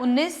19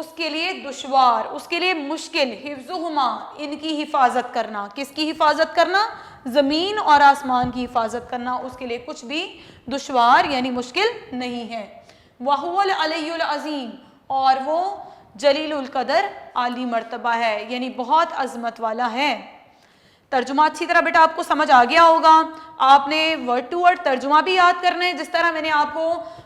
اس کے لیے دشوار، اس کے لیے مشکل، حفظہما ان کی حفاظت کرنا، کس کی حفاظت کرنا؟ زمین اور آسمان کی حفاظت کرنا اس کے لیے کچھ بھی دشوار یعنی مشکل نہیں ہے۔ وَهُوَ الْعَلِيُّ الْعَظِيمُ اور وہ جلیل القدر عالی مرتبہ ہے یعنی بہت عظمت والا ہے۔ ترجمہ اچھی طرح بیٹا آپ کو سمجھ آ گیا ہوگا، آپ نے ورڈ ٹو ورڈ ترجمہ بھی یاد کرنا ہے، جس طرح میں نے آپ کو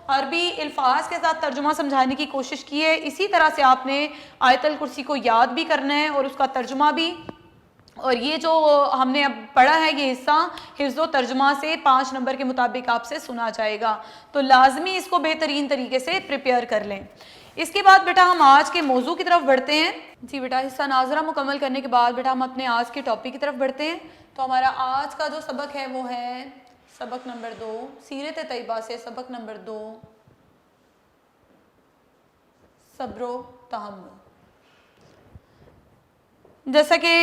عربی الفاظ کے ساتھ ترجمہ سمجھانے کی کوشش کی ہے اسی طرح سے آپ نے آیت الکرسی کو یاد بھی کرنا ہے اور اس کا ترجمہ بھی۔ اور یہ جو ہم نے اب پڑھا ہے یہ حصہ حفظ و ترجمہ سے 5 نمبر کے مطابق آپ سے سنا جائے گا، تو لازمی اس کو بہترین طریقے سے پریپیئر کر لیں۔ اس کے بعد بیٹا ہم آج کے موضوع کی طرف بڑھتے ہیں۔ جی بیٹا حصہ ناظرہ مکمل کرنے کے بعد بیٹا ہم اپنے آج کے ٹاپک کی طرف بڑھتے ہیں۔ تو ہمارا آج کا جو سبق ہے وہ ہے سبق نمبر 2 سیرت طیبہ سے، سبق نمبر 2 صبر و تحمل۔ جیسا کہ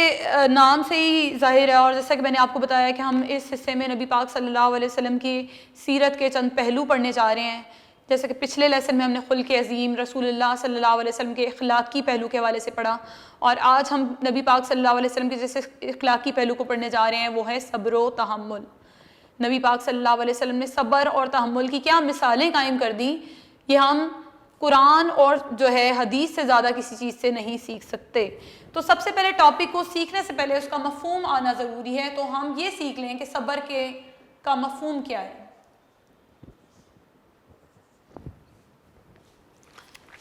نام سے ہی ظاہر ہے اور جیسا کہ میں نے آپ کو بتایا کہ ہم اس حصے میں نبی پاک صلی اللہ علیہ وسلم کی سیرت کے چند پہلو پڑھنے جا رہے ہیں۔ جیسا کہ پچھلے لیسن میں ہم نے خلق عظیم رسول اللہ صلی اللہ علیہ وسلم کے اخلاقی پہلو کے حوالے سے پڑھا، اور آج ہم نبی پاک صلی اللہ علیہ وسلم کے جیسے اخلاقی پہلو کو پڑھنے جا رہے ہیں وہ ہے صبر و تحمل۔ نبی پاک صلی اللہ علیہ وسلم نے صبر اور تحمل کی کیا مثالیں قائم کر دیں، یہ ہم قرآن اور جو ہے حدیث سے زیادہ کسی چیز سے نہیں سیکھ سکتے۔ تو سب سے پہلے ٹاپک کو سیکھنے سے پہلے اس کا مفہوم آنا ضروری ہے، تو ہم یہ سیکھ لیں کہ صبر کا مفہوم کیا ہے۔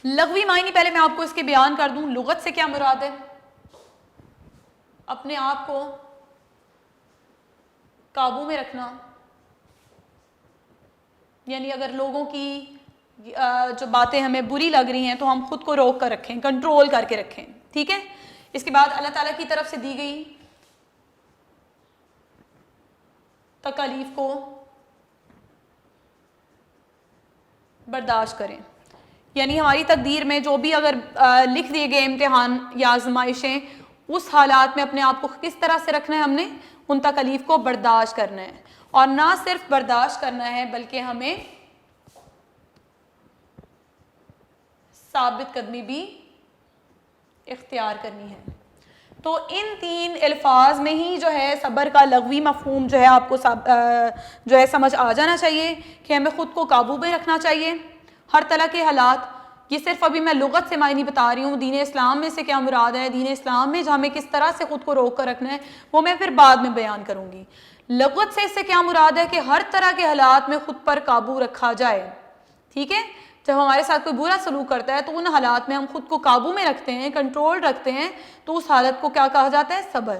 لغوی معنی پہلے میں آپ کو اس کے بیان کر دوں، لغت سے کیا مراد ہے؟ اپنے آپ کو قابو میں رکھنا، یعنی اگر لوگوں کی جو باتیں ہمیں بری لگ رہی ہیں تو ہم خود کو روک کر رکھیں، کنٹرول کر کے رکھیں، ٹھیک ہے۔ اس کے بعد اللہ تعالیٰ کی طرف سے دی گئی تکالیف کو برداشت کریں، یعنی ہماری تقدیر میں جو بھی اگر لکھ دیے گئے امتحان یا آزمائشیں، اس حالات میں اپنے آپ کو کس طرح سے رکھنا ہے، ہم نے ان تکالیف کو برداشت کرنا ہے، اور نہ صرف برداشت کرنا ہے بلکہ ہمیں ثابت قدمی بھی اختیار کرنی ہے۔ تو ان 3 الفاظ میں ہی جو ہے صبر کا لغوی مفہوم جو ہے آپ کو جو ہے سمجھ آ جانا چاہیے کہ ہمیں خود کو قابو میں رکھنا چاہیے ہر طرح کے حالات۔ یہ صرف ابھی میں لغت سے معنی بتا رہی ہوں، دین اسلام میں سے کیا مراد ہے، دین اسلام میں ہمیں کس طرح سے خود کو روک کر رکھنا ہے وہ میں پھر بعد میں بیان کروں گی۔ لغت سے اس سے کیا مراد ہے کہ ہر طرح کے حالات میں خود پر قابو رکھا جائے، ٹھیک ہے۔ جب ہمارے ساتھ کوئی برا سلوک کرتا ہے تو ان حالات میں ہم خود کو قابو میں رکھتے ہیں، کنٹرول رکھتے ہیں، تو اس حالت کو کیا کہا جاتا ہے؟ صبر۔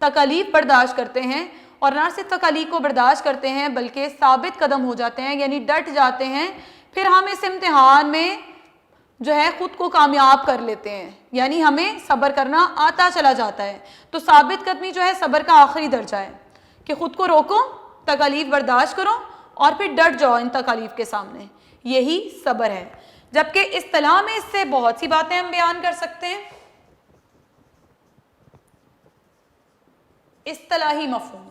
تکالیف برداشت کرتے ہیں، اور نہ صرف تکالیف کو برداشت کرتے ہیں بلکہ ثابت قدم ہو جاتے ہیں، یعنی ڈٹ جاتے ہیں، پھر ہم اس امتحان میں جو ہے خود کو کامیاب کر لیتے ہیں، یعنی ہمیں صبر کرنا آتا چلا جاتا ہے۔ تو ثابت قدمی جو ہے صبر کا آخری درجہ ہے کہ خود کو روکو، تکالیف برداشت کرو اور پھر ڈٹ جاؤ ان تکالیف کے سامنے، یہی صبر ہے۔ جبکہ اصطلاح میں اس سے بہت سی باتیں ہم بیان کر سکتے ہیں۔ اصطلاحی مفہوم،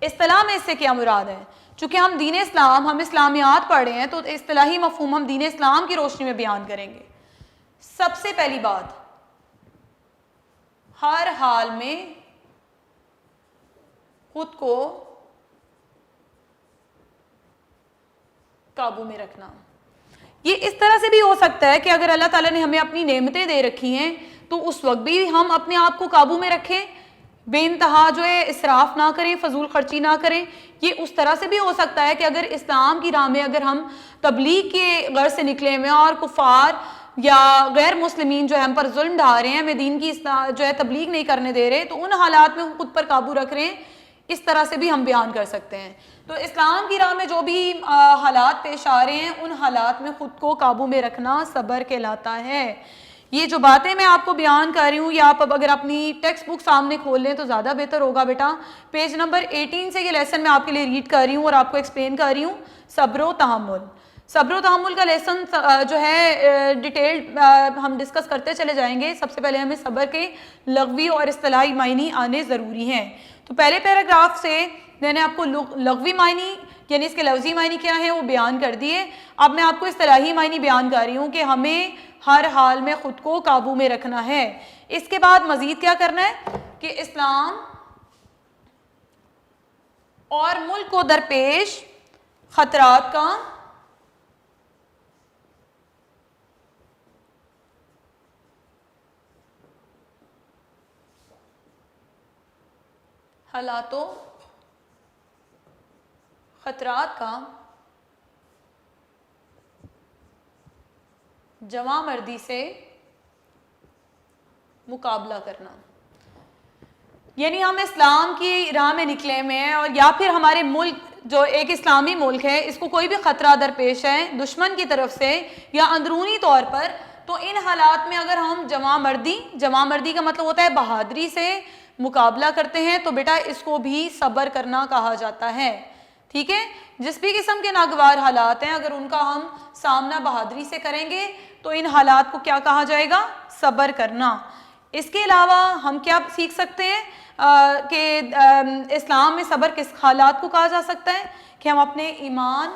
اصطلاح میں اس سے کیا مراد ہے؟ چونکہ ہم دین اسلام، ہم اسلامیات پڑھ رہے ہیں تو اصطلاحی مفہوم ہم دین اسلام کی روشنی میں بیان کریں گے۔ سب سے پہلی بات، ہر حال میں خود کو قابو میں رکھنا۔ یہ اس طرح سے بھی ہو سکتا ہے کہ اگر اللہ تعالیٰ نے ہمیں اپنی نعمتیں دے رکھی ہیں تو اس وقت بھی ہم اپنے آپ کو قابو میں رکھیں، بے انتہا جو ہے اسراف نہ کریں، فضول خرچی نہ کریں۔ یہ اس طرح سے بھی ہو سکتا ہے کہ اگر اسلام کی راہ میں اگر ہم تبلیغ کے غرض سے نکلے ہوئے اور کفار یا غیر مسلمین جو ہے ہم پر ظلم ڈھا رہے ہیں، ہمیں دین کی جو ہے تبلیغ نہیں کرنے دے رہے، تو ان حالات میں ہم خود پر قابو رکھ رہے ہیں، اس طرح سے بھی ہم بیان کر سکتے ہیں۔ تو اسلام کی راہ میں جو بھی حالات پیش آ رہے ہیں ان حالات میں خود کو قابو میں رکھنا صبر کہلاتا ہے۔ یہ جو باتیں میں آپ کو بیان کر رہی ہوں، یا آپ اب اگر اپنی ٹیکسٹ بک سامنے کھول لیں تو زیادہ بہتر ہوگا بیٹا۔ پیج نمبر 18 سے یہ لیسن میں آپ کے لیے ریڈ کر رہی ہوں اور آپ کو ایکسپلین کر رہی ہوں۔ صبر و تحمل، صبر و تحمل کا لیسن جو ہے ڈیٹیلڈ ہم ڈسکس کرتے چلے جائیں گے۔ سب سے پہلے ہمیں صبر کے لغوی اور اصطلاحی معنی آنے ضروری ہیں۔ تو پہلے پیراگراف سے میں نے آپ کو لغوی معنی یعنی اس کے لفظی معنی کیا ہے وہ بیان کر دیے۔ اب میں آپ کو اصطلاحی معنی بیان کر رہی ہوں کہ ہمیں ہر حال میں خود کو قابو میں رکھنا ہے۔ اس کے بعد مزید کیا کرنا ہے کہ اسلام اور ملک کو درپیش خطرات کا حالاتوں خطرات کا جمع مردی سے مقابلہ کرنا، یعنی ہم اسلام کی راہ میں نکلے ہوئے ہیں اور یا پھر ہمارے ملک جو ایک اسلامی ملک ہے اس کو کوئی بھی خطرہ درپیش ہے دشمن کی طرف سے یا اندرونی طور پر، تو ان حالات میں اگر ہم جمع مردی کا مطلب ہوتا ہے بہادری سے مقابلہ کرتے ہیں، تو بیٹا اس کو بھی صبر کرنا کہا جاتا ہے، ٹھیک ہے۔ جس بھی قسم کے ناگوار حالات ہیں اگر ان کا ہم سامنا بہادری سے کریں گے تو ان حالات کو کیا کہا جائے گا؟ صبر کرنا۔ اس کے علاوہ ہم کیا سیکھ سکتے ہیں کہ اسلام میں صبر کس حالات کو کہا جا سکتا ہے کہ ہم اپنے ایمان،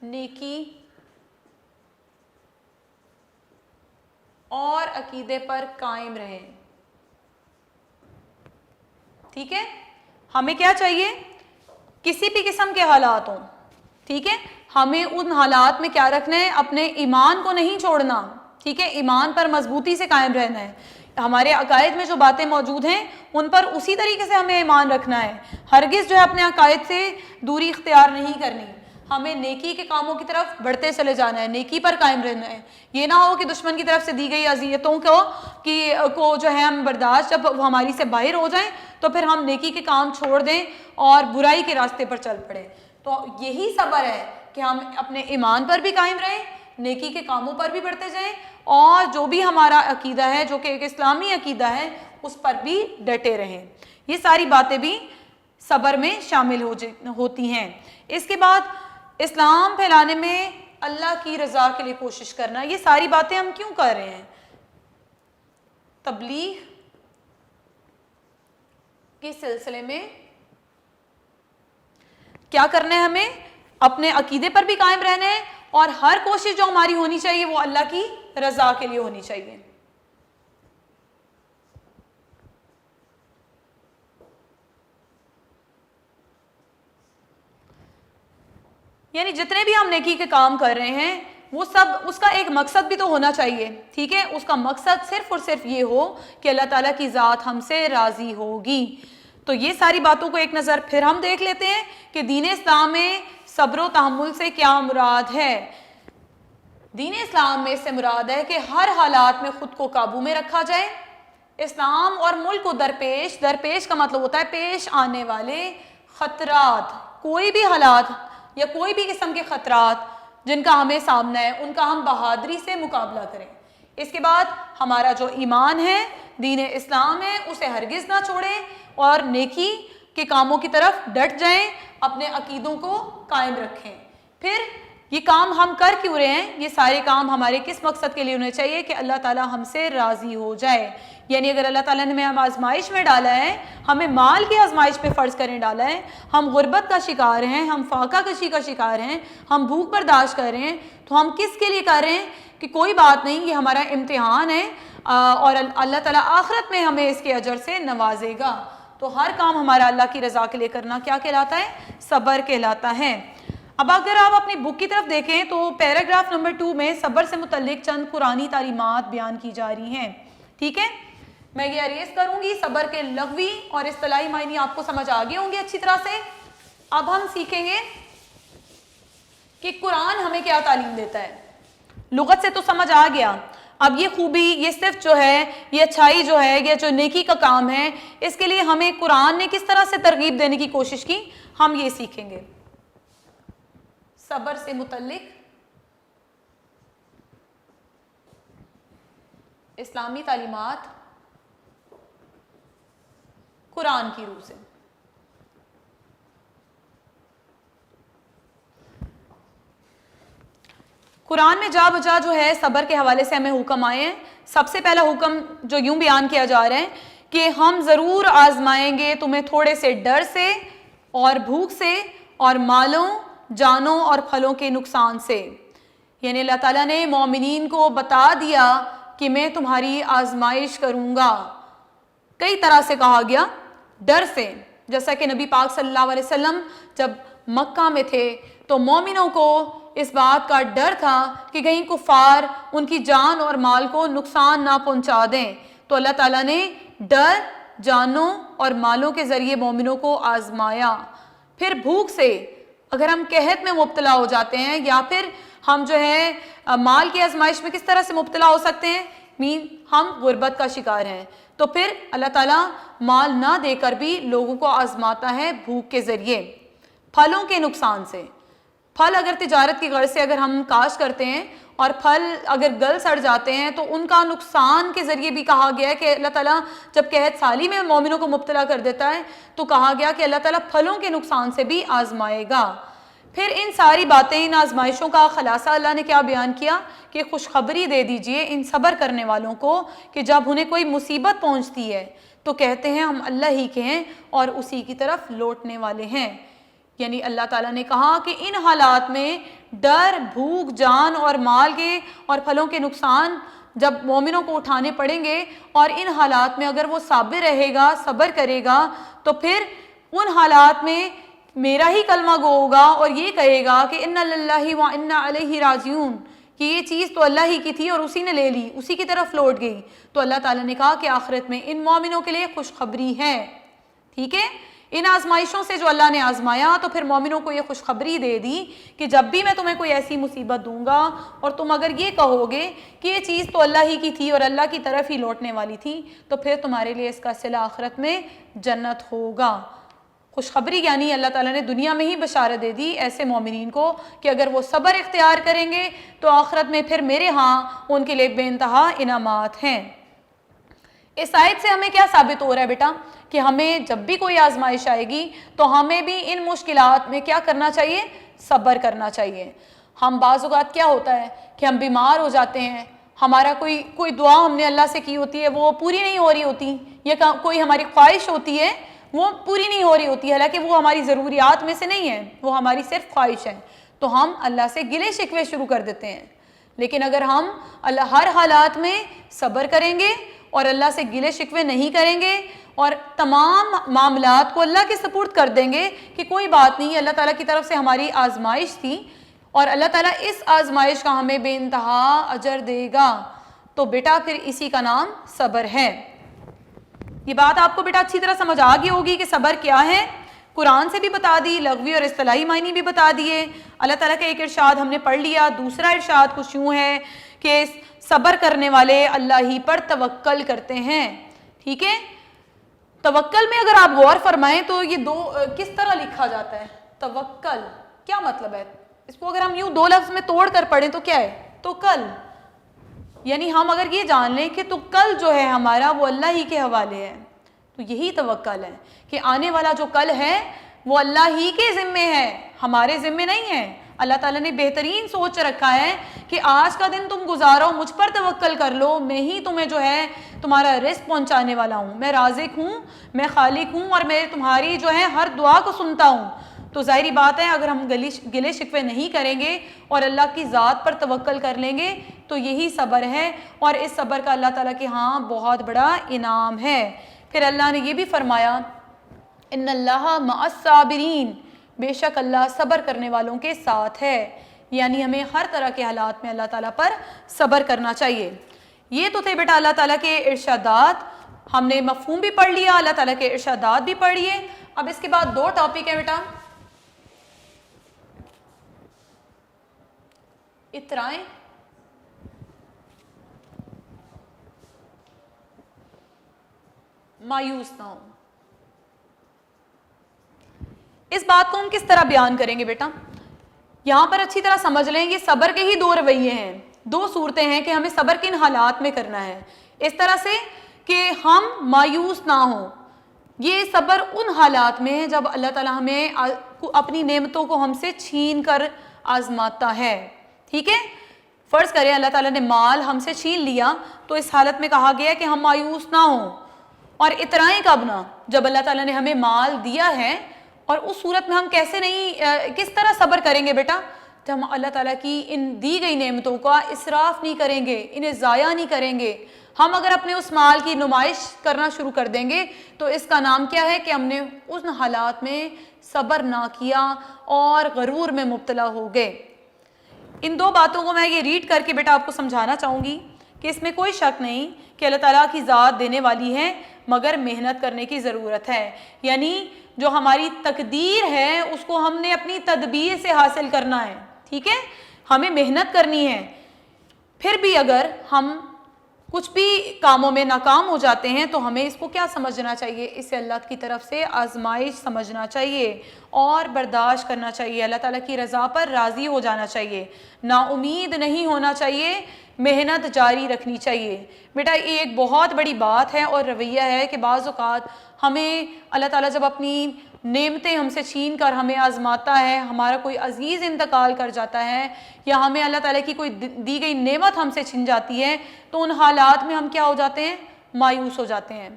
نیکی اور عقیدے پر قائم رہیں، ٹھیک ہے۔ ہمیں کیا چاہیے؟ کسی بھی قسم کے حالات ہوں، ٹھیک ہے، ہمیں ان حالات میں کیا رکھنا ہے؟ اپنے ایمان کو نہیں چھوڑنا، ٹھیک ہے، ایمان پر مضبوطی سے قائم رہنا ہے۔ ہمارے عقائد میں جو باتیں موجود ہیں ان پر اسی طریقے سے ہمیں ایمان رکھنا ہے، ہرگز جو ہے اپنے عقائد سے دوری اختیار نہیں کرنی، ہمیں نیکی کے کاموں کی طرف بڑھتے چلے جانا ہے، نیکی پر قائم رہنا ہے۔ یہ نہ ہو کہ دشمن کی طرف سے دی گئی اذیتوں کو جو ہے ہم برداشت جب ہماری سے باہر ہو جائیں تو پھر ہم نیکی کے کام چھوڑ دیں اور برائی کے راستے پر چل پڑیں۔ تو یہی صبر ہے کہ ہم اپنے ایمان پر بھی قائم رہیں، نیکی کے کاموں پر بھی بڑھتے جائیں، اور جو بھی ہمارا عقیدہ ہے جو کہ ایک اسلامی عقیدہ ہے اس پر بھی ڈٹے رہیں۔ یہ ساری باتیں بھی صبر میں شامل ہوتی ہیں۔ اس کے بعد اسلام پھیلانے میں اللہ کی رضا کے لیے کوشش کرنا، یہ ساری باتیں ہم کیوں کر رہے ہیں؟ تبلیغ کے سلسلے میں کیا کرنا ہے؟ ہمیں اپنے عقیدے پر بھی قائم رہنا ہے اور ہر کوشش جو ہماری ہونی چاہیے وہ اللہ کی رضا کے لیے ہونی چاہیے۔ یعنی جتنے بھی ہم نیکی کے کام کر رہے ہیں وہ سب اس کا ایک مقصد بھی تو ہونا چاہیے، ٹھیک ہے، اس کا مقصد صرف اور صرف یہ ہو کہ اللہ تعالیٰ کی ذات ہم سے راضی ہوگی۔ تو یہ ساری باتوں کو ایک نظر پھر ہم دیکھ لیتے ہیں کہ دین اسلام میں صبر و تحمل سے کیا مراد ہے۔ دین اسلام میں اس سے مراد ہے کہ ہر حالات میں خود کو قابو میں رکھا جائے، اسلام اور ملک کو درپیش کا مطلب ہوتا ہے پیش آنے والے خطرات، کوئی بھی حالات یا کوئی بھی قسم کے خطرات جن کا ہمیں سامنا ہے ان کا ہم بہادری سے مقابلہ کریں۔ اس کے بعد ہمارا جو ایمان ہے، دین اسلام ہے، اسے ہرگز نہ چھوڑیں اور نیکی کے کاموں کی طرف ڈٹ جائیں، اپنے عقیدوں کو قائم رکھیں۔ پھر یہ کام ہم کر کیوں رہے ہیں؟ یہ سارے کام ہمارے کس مقصد کے لیے ہونے چاہیے کہ اللہ تعالیٰ ہم سے راضی ہو جائے۔ یعنی اگر اللہ تعالیٰ نے ہمیں آزمائش میں ڈالا ہے، ہمیں مال کی آزمائش پہ فرض کرنے ڈالا ہے، ہم غربت کا شکار ہیں، ہم فاقہ کشی کا شکار ہیں، ہم بھوک برداشت کر رہے ہیں، تو ہم کس کے لیے کر رہے ہیں کہ کوئی بات نہیں، یہ ہمارا امتحان ہے اور اللہ تعالیٰ آخرت میں ہمیں اس کے اجر سے نوازے گا۔ تو ہر کام ہمارا اللہ کی رضا کے لیے کرنا کیا کہلاتا ہے؟ صبر کہلاتا ہے۔ اب اگر آپ اپنی بک کی طرف دیکھیں تو پیراگراف نمبر 2 میں صبر سے متعلق چند قرآنی تعلیمات بیان کی جا رہی ہیں، ٹھیک ہے۔ میں یہ عریض کروں گی صبر کے لغوی اور اصطلاحی معنی آپ کو سمجھ آگے ہوں گے اچھی طرح سے۔ اب ہم سیکھیں گے کہ قرآن ہمیں کیا تعلیم دیتا ہے۔ لغت سے تو سمجھ آ گیا، اب یہ خوبی، یہ صفت جو ہے، یہ اچھائی جو ہے، یہ جو نیکی کا کام ہے، اس کے لیے ہمیں قرآن نے کس طرح سے ترغیب دینے کی کوشش کی، ہم یہ سیکھیں گے۔ صبر سے متعلق اسلامی تعلیمات قرآن کی روح سے۔ قرآن میں جا بجا جو ہے صبر کے حوالے سے ہمیں حکم آئے ہیں۔ سب سے پہلا حکم جو یوں بیان کیا جا رہا ہے کہ ہم ضرور آزمائیں گے تمہیں تھوڑے سے ڈر سے اور بھوک سے اور مالوں جانوں اور پھلوں کے نقصان سے. یعنی اللہ تعالیٰ نے مومنین کو بتا دیا کہ میں تمہاری آزمائش کروں گا. کئی طرح سے کہا گیا. ڈر سے، جیسا کہ نبی پاک صلی اللہ علیہ وسلم جب مکہ میں تھے تو مومنوں کو اس بات کا ڈر تھا کہ کہیں کفار ان کی جان اور مال کو نقصان نہ پہنچا دیں. تو اللہ تعالیٰ نے ڈر، جانوں اور مالوں کے ذریعے مومنوں کو آزمایا. پھر بھوک سے، اگر ہم قحط میں مبتلا ہو جاتے ہیں یا پھر ہم جو ہے مال کی آزمائش میں کس طرح سے مبتلا ہو سکتے ہیں، ہم غربت کا شکار ہیں، تو پھر اللہ تعالیٰ مال نہ دے کر بھی لوگوں کو آزماتا ہے بھوک کے ذریعے. پھلوں کے نقصان سے، پھل اگر تجارت کی غرض سے اگر ہم کاشت کرتے ہیں اور پھل اگر گل سڑ جاتے ہیں تو ان کا نقصان کے ذریعے بھی کہا گیا ہے کہ اللہ تعالیٰ جب قحط سالی میں مومنوں کو مبتلا کر دیتا ہے تو کہا گیا کہ اللہ تعالیٰ پھلوں کے نقصان سے بھی آزمائے گا. پھر ان ساری باتیں، ان آزمائشوں کا خلاصہ اللہ نے کیا بیان کیا کہ خوشخبری دے دیجئے ان صبر کرنے والوں کو کہ جب انہیں کوئی مصیبت پہنچتی ہے تو کہتے ہیں ہم اللہ ہی کے ہیں اور اسی کی طرف لوٹنے والے ہیں. یعنی اللہ تعالیٰ نے کہا کہ ان حالات میں ڈر، بھوک، جان اور مال کے اور پھلوں کے نقصان جب مومنوں کو اٹھانے پڑیں گے اور ان حالات میں اگر وہ صابر رہے گا، صبر کرے گا تو پھر ان حالات میں میرا ہی کلمہ گو ہوگا اور یہ کہے گا کہ انا للہ و انا الیہ راجعون، کہ یہ چیز تو اللہ ہی کی تھی اور اسی نے لے لی، اسی کی طرف لوٹ گئی. تو اللہ تعالیٰ نے کہا کہ آخرت میں ان مومنوں کے لیے خوشخبری ہے. ٹھیک ہے، ان آزمائشوں سے جو اللہ نے آزمایا تو پھر مومنوں کو یہ خوشخبری دے دی کہ جب بھی میں تمہیں کوئی ایسی مصیبت دوں گا اور تم اگر یہ کہو گے کہ یہ چیز تو اللہ ہی کی تھی اور اللہ کی طرف ہی لوٹنے والی تھی تو پھر تمہارے لیے اس کا صلہ آخرت میں جنت ہوگا. خوشخبری یعنی اللہ تعالیٰ نے دنیا میں ہی بشارت دے دی ایسے مومنین کو کہ اگر وہ صبر اختیار کریں گے تو آخرت میں پھر میرے ہاں ان کے لیے بے انتہا انعامات ہیں. اس آیت سے ہمیں کیا ثابت ہو رہا ہے بیٹا کہ ہمیں جب بھی کوئی آزمائش آئے گی تو ہمیں بھی ان مشکلات میں کیا کرنا چاہیے، صبر کرنا چاہیے. ہم بعض اوقات کیا ہوتا ہے کہ ہم بیمار ہو جاتے ہیں، ہمارا کوئی دعا ہم نے اللہ سے کی ہوتی ہے وہ پوری نہیں ہو رہی ہوتی، یا کوئی ہماری خواہش ہوتی ہے وہ پوری نہیں ہو رہی ہوتی، حالانکہ وہ ہماری ضروریات میں سے نہیں ہے، وہ ہماری صرف خواہش ہے، تو ہم اللہ سے گلے شکوے شروع کر دیتے ہیں. لیکن اگر ہم اللہ ہر حالات میں صبر کریں گے اور اللہ سے گلے شکوے نہیں کریں گے اور تمام معاملات کو اللہ کے سپرد کر دیں گے کہ کوئی بات نہیں، اللہ تعالیٰ کی طرف سے ہماری آزمائش تھی اور اللہ تعالیٰ اس آزمائش کا ہمیں بے انتہا اجر دے گا، تو بیٹا پھر اسی کا نام صبر ہے. یہ بات آپ کو بیٹا اچھی طرح سمجھ آ گئی ہوگی کہ صبر کیا ہے. قرآن سے بھی بتا دی، لغوی اور اصطلاحی معنی بھی بتا دیے. اللہ تعالیٰ کا ایک ارشاد ہم نے پڑھ لیا. دوسرا ارشاد کچھ یوں ہے کہ صبر کرنے والے اللہ ہی پر توکل کرتے ہیں. ٹھیک ہے، توکل میں اگر آپ غور فرمائیں تو یہ دو کس طرح لکھا جاتا ہے. توکل کیا مطلب ہے، اس کو اگر ہم یوں دو لفظ میں توڑ کر پڑھیں تو کیا ہے، تو کل. یعنی ہم اگر یہ جان لیں کہ تو کل جو ہے ہمارا وہ اللہ ہی کے حوالے ہے، تو یہی توکل ہے کہ آنے والا جو کل ہے وہ اللہ ہی کے ذمے ہے، ہمارے ذمے نہیں ہے. اللہ تعالیٰ نے بہترین سوچ رکھا ہے کہ آج کا دن تم گزارو، مجھ پر توکل کر لو، میں ہی تمہیں جو ہے تمہارا رزق پہنچانے والا ہوں، میں رازق ہوں، میں خالق ہوں اور میں تمہاری جو ہے ہر دعا کو سنتا ہوں. تو ظاہری بات ہے اگر ہم گلے شکوے نہیں کریں گے اور اللہ کی ذات پر توکل کر لیں گے تو یہی صبر ہے، اور اس صبر کا اللہ تعالیٰ کے ہاں بہت بڑا انعام ہے. پھر اللہ نے یہ بھی فرمایا ان اللہ مع الصابرین، بے شک اللہ صبر کرنے والوں کے ساتھ ہے. یعنی ہمیں ہر طرح کے حالات میں اللہ تعالیٰ پر صبر کرنا چاہیے. یہ تو تھے بیٹا اللہ تعالیٰ کے ارشادات، ہم نے مفہوم بھی پڑھ لیا، اللہ تعالیٰ کے ارشادات بھی پڑھ لیے. اب اس کے بعد دو ٹاپک ہیں بیٹا، اترائیں مایوس نہ ہو. اس بات کو ہم کس طرح بیان کریں گے بیٹا، یہاں پر اچھی طرح سمجھ لیں. یہ صبر کے ہی دو رویے ہیں، دو صورتیں ہیں کہ ہمیں صبر کن حالات میں کرنا ہے. اس طرح سے کہ ہم مایوس نہ ہوں. یہ صبر ان حالات میں جب اللہ تعالیٰ ہمیں اپنی نعمتوں کو ہم سے چھین کر آزماتا ہے. ٹھیک ہے، فرض کریں اللہ تعالیٰ نے مال ہم سے چھین لیا تو اس حالت میں کہا گیا کہ ہم مایوس نہ ہوں. اور اترائیں کب نہ، جب اللہ تعالیٰ نے ہمیں مال دیا ہے اور اس صورت میں ہم کیسے نہیں کس طرح صبر کریں گے بیٹا؟ جب ہم اللہ تعالیٰ کی ان دی گئی نعمتوں کا اسراف نہیں کریں گے، انہیں ضائع نہیں کریں گے. ہم اگر اپنے اس مال کی نمائش کرنا شروع کر دیں گے تو اس کا نام کیا ہے کہ ہم نے ان حالات میں صبر نہ کیا اور غرور میں مبتلا ہو گئے. ان دو باتوں کو میں یہ ریڈ کر کے بیٹا آپ کو سمجھانا چاہوں گی کہ اس میں کوئی شک نہیں کہ اللہ تعالیٰ کی ذات دینے والی ہے، مگر محنت کرنے کی ضرورت ہے. یعنی جو ہماری تقدیر ہے اس کو ہم نے اپنی تدبیر سے حاصل کرنا ہے. ٹھیک ہے، ہمیں محنت کرنی ہے. پھر بھی اگر ہم کچھ بھی کاموں میں ناکام ہو جاتے ہیں تو ہمیں اس کو کیا سمجھنا چاہیے؟ اسے اللہ کی طرف سے آزمائش سمجھنا چاہیے اور برداشت کرنا چاہیے. اللہ تعالیٰ کی رضا پر راضی ہو جانا چاہیے، نا امید نہیں ہونا چاہیے، محنت جاری رکھنی چاہیے. بیٹا یہ ایک بہت بڑی بات ہے اور رویہ ہے کہ بعض اوقات ہمیں اللہ تعالیٰ جب اپنی نعمتیں ہم سے چھین کر ہمیں آزماتا ہے، ہمارا کوئی عزیز انتقال کر جاتا ہے یا ہمیں اللہ تعالیٰ کی کوئی دی گئی نعمت ہم سے چھن جاتی ہے، تو ان حالات میں ہم کیا ہو جاتے ہیں؟ مایوس ہو جاتے ہیں.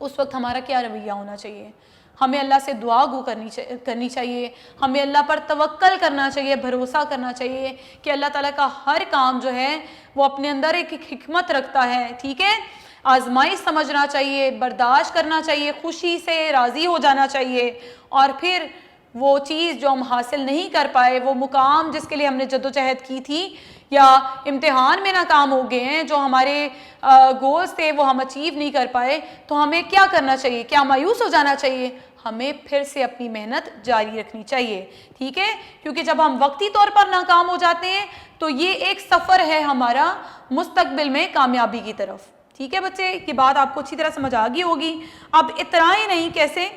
اس وقت ہمارا کیا رویہ ہونا چاہیے؟ ہمیں اللہ سے دعا گو کرنی چاہیے، ہمیں اللہ پر توکل کرنا چاہیے، بھروسہ کرنا چاہیے کہ اللہ تعالیٰ کا ہر کام جو ہے وہ اپنے اندر ایک حکمت رکھتا ہے. ٹھیک ہے، آزمائش سمجھنا چاہیے، برداشت کرنا چاہیے، خوشی سے راضی ہو جانا چاہیے. اور پھر وہ چیز جو ہم حاصل نہیں کر پائے، وہ مقام جس کے لیے ہم نے جدوجہد کی تھی یا امتحان میں ناکام ہو گئے ہیں، جو ہمارے گولز تھے وہ ہم اچیو نہیں کر پائے، تو ہمیں کیا کرنا چاہیے؟ کیا مایوس ہو جانا چاہیے؟ ہمیں پھر سے اپنی محنت جاری رکھنی چاہیے. ٹھیک ہے، کیونکہ جب ہم وقتی طور پر ناکام ہو جاتے ہیں تو یہ ایک سفر ہے ہمارا مستقبل میں کامیابی کی طرف. ٹھیک ہے بچے، یہ بات آپ کو اچھی طرح سمجھ آ گئی ہوگی. اب اترائیں نہیں کیسے؟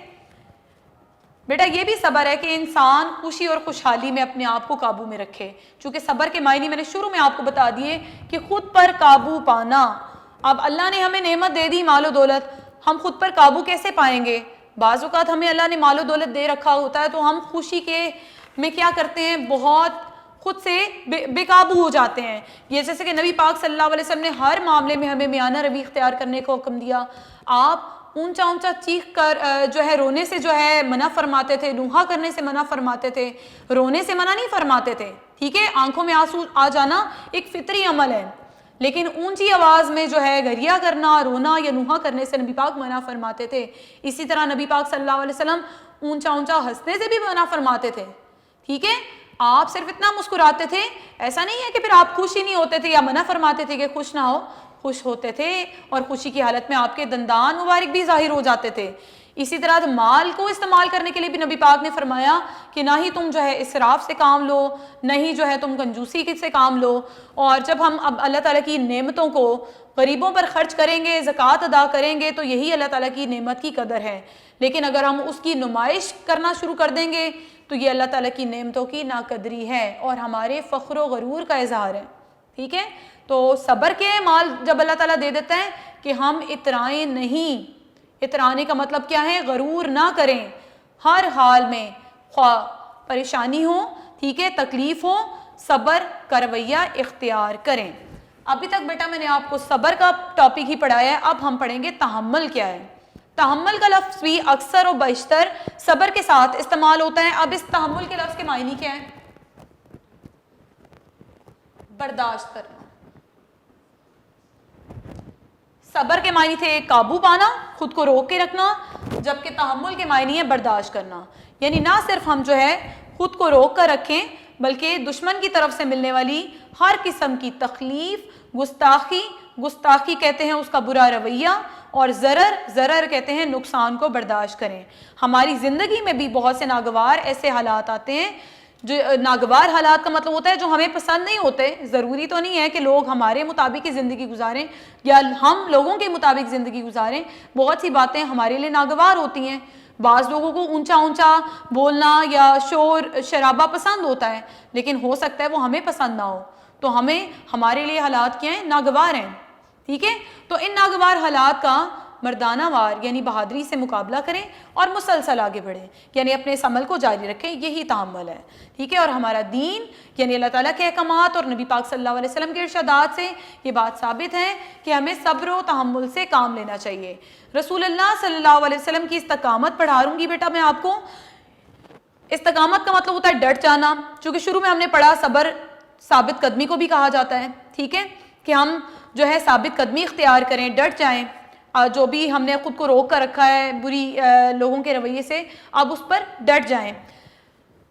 بیٹا یہ بھی صبر ہے کہ انسان خوشی اور خوشحالی میں اپنے آپ کو قابو میں رکھے. چونکہ صبر کے معنی میں نے شروع میں آپ کو بتا دیے کہ خود پر قابو پانا. اب اللہ نے ہمیں نعمت دے دی مال و دولت، ہم خود پر قابو کیسے پائیں گے؟ بعض اوقات ہمیں اللہ نے مال و دولت دے رکھا ہوتا ہے تو ہم خوشی کے میں کیا کرتے ہیں؟ بہت خود سے بے قابو ہو جاتے ہیں. یہ جیسے کہ نبی پاک صلی اللہ علیہ وسلم نے ہر معاملے میں ہمیں میانہ روی اختیار کرنے کو حکم دیا. آپ اونچا اونچا چیخ کر جو ہے رونے سے جو ہے منع فرماتے تھے، نوحہ کرنے سے منع فرماتے تھے، رونے سے منع نہیں فرماتے تھے. ٹھیک ہے، آنکھوں میں آنسو آ جانا ایک فطری عمل ہے، لیکن اونچی آواز میں جو ہے گریہ کرنا، رونا یا نوحہ کرنے سے نبی پاک منع فرماتے تھے. اسی طرح نبی پاک صلی اللہ علیہ وسلم اونچا اونچا ہنسنے سے بھی منع فرماتے تھے. ٹھیک ہے، آپ صرف اتنا مسکراتے تھے، ایسا نہیں ہے کہ پھر آپ خوش ہی نہیں ہوتے تھے یا منع فرماتے تھے کہ خوش نہ ہو، خوش ہوتے تھے اور خوشی کی حالت میں آپ کے دندان مبارک بھی ظاہر ہو جاتے تھے. اسی طرح مال کو استعمال کرنے کے لیے بھی نبی پاک نے فرمایا کہ نہ ہی تم جو ہے اسراف سے کام لو، نہ ہی جو ہے تم کنجوسی سے کام لو. اور جب ہم اب اللہ تعالیٰ کی نعمتوں کو غریبوں پر خرچ کریں گے، زکوٰۃ ادا کریں گے، تو یہی اللہ تعالیٰ کی نعمت کی قدر ہے. لیکن اگر ہم اس کی نمائش کرنا شروع کر دیں گے تو یہ اللہ تعالیٰ کی نعمتوں کی ناقدری ہے اور ہمارے فخر و غرور کا اظہار ہے. ٹھیک ہے، تو صبر کے مال جب اللہ تعالیٰ دے دیتا ہے کہ ہم اترائیں نہیں. اترانے کا مطلب کیا ہے؟ غرور نہ کریں. ہر حال میں خواہ پریشانی ہو، ٹھیک ہے، تکلیف ہو، صبر کا رویہ اختیار کریں. ابھی تک بیٹا میں نے آپ کو صبر کا ٹاپک ہی پڑھایا ہے. اب ہم پڑھیں گے تحمل کیا ہے. تحمل کا لفظ بھی اکثر و بیشتر صبر کے ساتھ استعمال ہوتا ہے. اب اس تحمل کے لفظ کے معنی کیا ہے؟ برداشت کرنا. صبر کے معنی تھے قابو پانا، خود کو روک کے رکھنا، جبکہ تحمل کے معنی ہے برداشت کرنا. یعنی نہ صرف ہم جو ہے خود کو روک کر رکھیں بلکہ دشمن کی طرف سے ملنے والی ہر قسم کی تکلیف، گستاخی کہتے ہیں اس کا برا رویہ، اور ضرر کہتے ہیں نقصان کو برداشت کریں. ہماری زندگی میں بھی بہت سے ناگوار ایسے حالات آتے ہیں. جو ناگوار حالات کا مطلب ہوتا ہے جو ہمیں پسند نہیں ہوتے. ضروری تو نہیں ہے کہ لوگ ہمارے مطابق کی زندگی گزاریں یا ہم لوگوں کے مطابق زندگی گزاریں. بہت سی باتیں ہمارے لیے ناگوار ہوتی ہیں. بعض لوگوں کو اونچا اونچا بولنا یا شور شرابہ پسند ہوتا ہے، لیکن ہو سکتا ہے وہ ہمیں پسند نہ ہو. تو ہمارے لیے حالات کیا ہیں؟ ناگوار ہیں. ٹھیک ہے، تو ان ناگوار حالات کا مردانہ وار یعنی بہادری سے مقابلہ کریں اور مسلسل آگے بڑھیں، یعنی اپنے اس عمل کو جاری رکھیں. یہی تحمل ہے. ٹھیک ہے، اور ہمارا دین یعنی اللہ تعالیٰ کے احکامات اور نبی پاک صلی اللہ علیہ وسلم کے ارشادات سے یہ بات ثابت ہے کہ ہمیں صبر و تحمل سے کام لینا چاہیے. رسول اللہ صلی اللہ علیہ وسلم کی استقامت پڑھا رہوں گی بیٹا میں آپ کو. استقامت کا مطلب ہوتا ہے ڈٹ جانا، چونکہ شروع میں ہم نے پڑھا صبر ثابت قدمی کو بھی کہا جاتا ہے، ٹھیک ہے، کہ ہم جو ہے ثابت قدمی اختیار کریں، ڈٹ جائیں، جو بھی ہم نے خود کو روک کر رکھا ہے بری لوگوں کے رویے سے، اب اس پر ڈٹ جائیں۔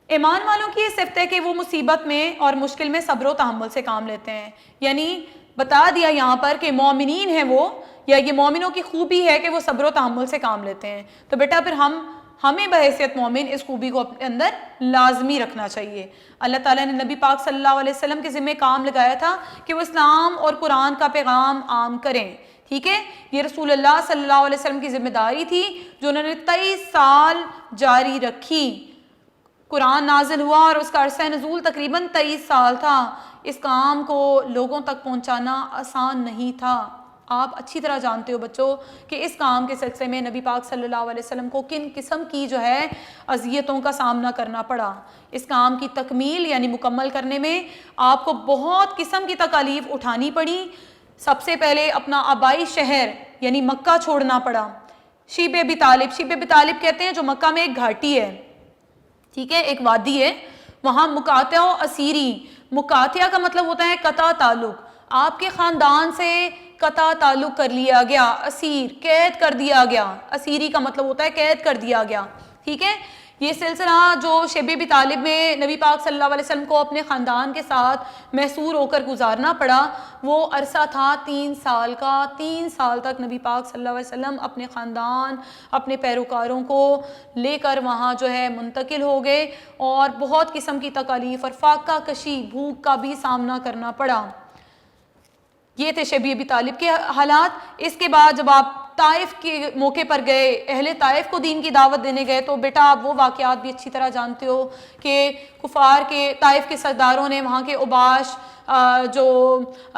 ایمان والوں کی یہ صفت ہے کہ وہ مصیبت میں اور مشکل میں صبر و تحمل سے کام لیتے ہیں، یعنی بتا دیا یہاں پر کہ مومنین ہیں وہ، یا یہ مومنوں کی خوبی ہے کہ وہ صبر و تحمل سے کام لیتے ہیں۔ تو بیٹا پھر ہمیں بحیثیت مومن اس خوبی کو اپنے اندر لازمی رکھنا چاہیے۔ اللہ تعالیٰ نے نبی پاک صلی اللہ علیہ وسلم کے ذمہ کام لگایا تھا کہ وہ اسلام اور قرآن کا پیغام عام کریں، ٹھیک ہے، یہ رسول اللہ صلی اللہ علیہ وسلم کی ذمہ داری تھی جو انہوں نے 23 سال جاری رکھی۔ قرآن نازل ہوا اور اس کا عرصہ نزول تقریباً 23 سال تھا۔ اس کام کو لوگوں تک پہنچانا آسان نہیں تھا۔ آپ اچھی طرح جانتے ہو بچوں کہ اس کام کے سلسلے میں نبی پاک صلی اللہ علیہ وسلم کو کن قسم کی جو ہے اذیتوں کا سامنا کرنا پڑا۔ اس کام کی تکمیل یعنی مکمل کرنے میں آپ کو بہت قسم کی تکالیف اٹھانی پڑی۔ سب سے پہلے اپنا آبائی شہر یعنی مکہ چھوڑنا پڑا۔ شیب ابی طالب کہتے ہیں جو مکہ میں ایک گھاٹی ہے، ٹھیک ہے، ایک وادی ہے، وہاں مقاطع و اسیری، مقاطع کا مطلب ہوتا ہے قطع تعلق، آپ کے خاندان سے قطع تعلق کر لیا گیا، اسیر قید کر دیا گیا، اسیری کا مطلب ہوتا ہے قید کر دیا گیا، ٹھیک ہے۔ یہ سلسلہ جو شیب ابی طالب میں نبی پاک صلی اللہ علیہ وسلم کو اپنے خاندان کے ساتھ محصور ہو کر گزارنا پڑا، وہ عرصہ تھا 3 سال کا۔ 3 سال تک نبی پاک صلی اللہ علیہ وسلم اپنے خاندان، اپنے پیروکاروں کو لے کر وہاں جو ہے منتقل ہو گئے، اور بہت قسم کی تکالیف اور فاقہ کشی، بھوک کا بھی سامنا کرنا پڑا۔ یہ تھے شیب ابی طالب کے حالات۔ اس کے بعد جب آپ طائف کے موقع پر گئے، اہل طائف کو دین کی دعوت دینے گئے، تو بیٹا آپ وہ واقعات بھی اچھی طرح جانتے ہو کہ کفار کے طائف کے سرداروں نے وہاں کے اوباش جو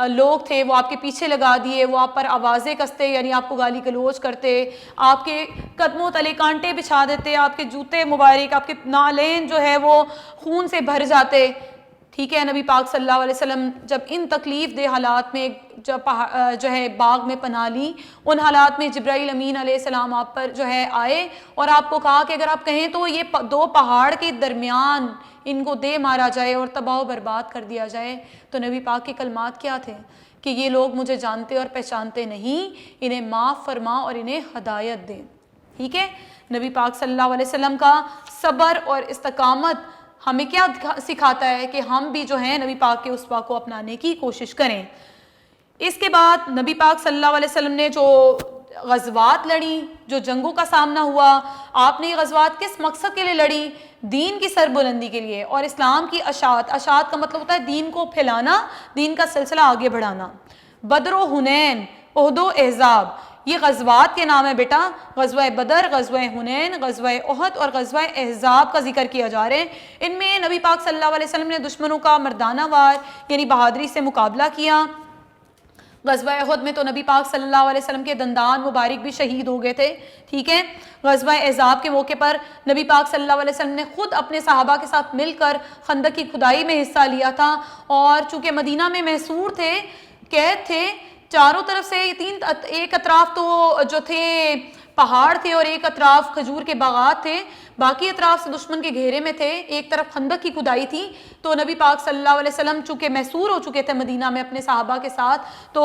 لوگ تھے وہ آپ کے پیچھے لگا دیے، وہ آپ پر آوازیں کستے یعنی آپ کو گالی گلوچ کرتے، آپ کے قدموں تلے کانٹے بچھا دیتے، آپ کے جوتے مبارک، آپ کے نالین جو ہے وہ خون سے بھر جاتے، ٹھیک ہے۔ نبی پاک صلی اللہ علیہ وسلم جب ان تکلیف دہ حالات میں جب جو ہے باغ میں پناہ لی، ان حالات میں جبرائیل امین علیہ السلام آپ پر جو ہے آئے اور آپ کو کہا کہ اگر آپ کہیں تو یہ 2 پہاڑ کے درمیان ان کو دے مارا جائے اور تباہ و برباد کر دیا جائے۔ تو نبی پاک کے کلمات کیا تھے کہ یہ لوگ مجھے جانتے اور پہچانتے نہیں، انہیں معاف فرما اور انہیں ہدایت دے، ٹھیک ہے۔ نبی پاک صلی اللہ علیہ وسلم کا صبر اور استقامت ہمیں کیا سکھاتا ہے کہ ہم بھی جو ہیں نبی پاک کے اسوہ کو اپنانے کی کوشش کریں۔ اس کے بعد نبی پاک صلی اللہ علیہ وسلم نے جو غزوات لڑی، جو جنگوں کا سامنا ہوا، آپ نے یہ غزوات کس مقصد کے لیے لڑی؟ دین کی سربلندی کے لیے اور اسلام کی اشاعت کا مطلب ہوتا ہے دین کو پھیلانا، دین کا سلسلہ آگے بڑھانا۔ بدر و حنین، احد و احزاب، یہ غزوات کے نام ہے بیٹا۔ غزوہ بدر، غزوہ حنین، غزوہ احد اور غزوہ احزاب کا ذکر کیا جا رہا ہے۔ ان میں نبی پاک صلی اللہ علیہ وسلم نے دشمنوں کا مردانہ وار یعنی بہادری سے مقابلہ کیا۔ غزوہ احد میں تو نبی پاک صلی اللہ علیہ وسلم کے دندان مبارک بھی شہید ہو گئے تھے، ٹھیک ہے۔ غزوہ احزاب کے موقع پر نبی پاک صلی اللہ علیہ وسلم نے خود اپنے صحابہ کے ساتھ مل کر خندق کی کھدائی میں حصہ لیا تھا، اور چونکہ مدینہ میں محصور تھے، قید تھے، چاروں طرف سے ایک اطراف تو جو تھے پہاڑ تھے اور ایک اطراف کھجور کے باغات تھے، باقی اطراف سے دشمن کے گھیرے میں تھے، ایک طرف خندق کی کھدائی تھی۔ تو نبی پاک صلی اللہ علیہ وسلم چونکہ محصور ہو چکے تھے مدینہ میں اپنے صحابہ کے ساتھ، تو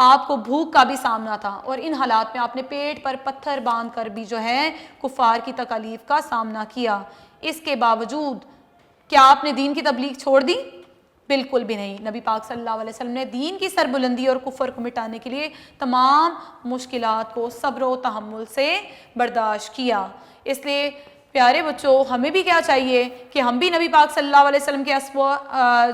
آپ کو بھوک کا بھی سامنا تھا، اور ان حالات میں آپ نے پیٹ پر پتھر باندھ کر بھی جو ہے کفار کی تکالیف کا سامنا کیا۔ اس کے باوجود کیا آپ نے دین کی تبلیغ چھوڑ دی؟ بالکل بھی نہیں۔ نبی پاک صلی اللہ علیہ وسلم نے دین کی سربلندی اور کفر کو مٹانے کے لیے تمام مشکلات کو صبر و تحمل سے برداشت کیا۔ اس لیے پیارے بچوں، ہمیں بھی کیا چاہیے کہ ہم بھی نبی پاک صلی اللہ علیہ وسلم کے اسوہ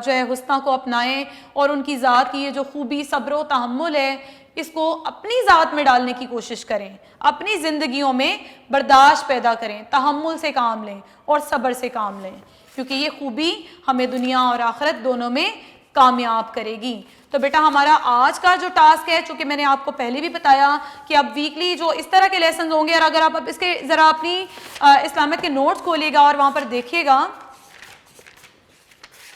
جو ہے حسنہ کو اپنائیں، اور ان کی ذات کی یہ جو خوبی صبر و تحمل ہے اس کو اپنی ذات میں ڈالنے کی کوشش کریں، اپنی زندگیوں میں برداشت پیدا کریں، تحمل سے کام لیں اور صبر سے کام لیں، کیونکہ یہ خوبی ہمیں دنیا اور آخرت دونوں میں کامیاب کرے گی۔ تو بیٹا ہمارا آج کا جو ٹاسک ہے، چونکہ میں نے آپ کو پہلے بھی بتایا کہ اب ویکلی جو اس طرح کے لیسنز ہوں گے، اور اگر آپ اب اس کے ذرا اپنی اسلامک کے نوٹس کھولیے گا اور وہاں پر دیکھیے گا،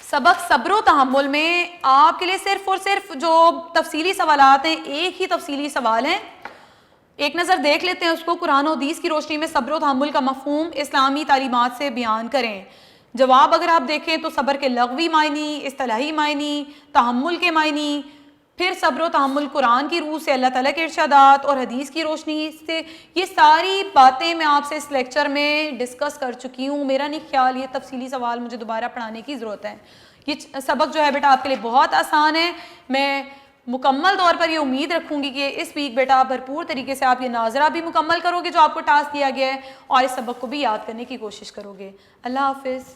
سبق صبر و تحمل میں آپ کے لیے صرف اور صرف جو تفصیلی سوالات ہیں، ایک ہی تفصیلی سوال ہے ایک نظر دیکھ لیتے ہیں اس کو، قرآن و حدیث کی روشنی میں صبر و تحمل کا مفہوم اسلامی تعلیمات سے بیان کریں۔ جواب اگر آپ دیکھیں تو صبر کے لغوی معنی، اصطلاحی معنی، تحمل کے معنی، پھر صبر و تحمل قرآن کی روح سے، اللہ تعالیٰ کے ارشادات اور حدیث کی روشنی سے، یہ ساری باتیں میں آپ سے اس لیکچر میں ڈسکس کر چکی ہوں۔ میرا نہیں خیال یہ تفصیلی سوال مجھے دوبارہ پڑھانے کی ضرورت ہے۔ یہ سبق جو ہے بیٹا آپ کے لیے بہت آسان ہے۔ میں مکمل طور پر یہ امید رکھوں گی کہ اس ویک بیٹا بھرپور طریقے سے آپ یہ ناظرہ بھی مکمل کرو گے جو آپ کو ٹاسک دیا گیا ہے، اور اس سبق کو بھی یاد کرنے کی کوشش کرو گے۔ اللہ حافظ۔